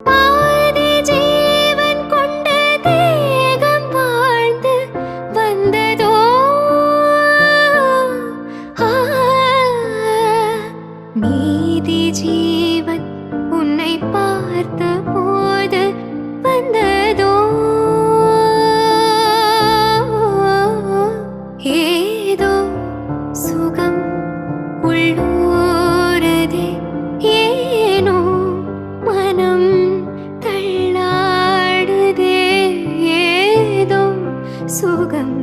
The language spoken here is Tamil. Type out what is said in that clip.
பாதி ஜீவன் கொண்ட தேகம் வாழ்ந்து வந்ததோ. ஆ, மீதி ஜீவன் உன்னை பார்த்த போது வந்ததோ. ஏதோ சுகம் உள்ளூரதே, ஏனோ மனம் தள்ளாடுதே. ஏதோ சுகம்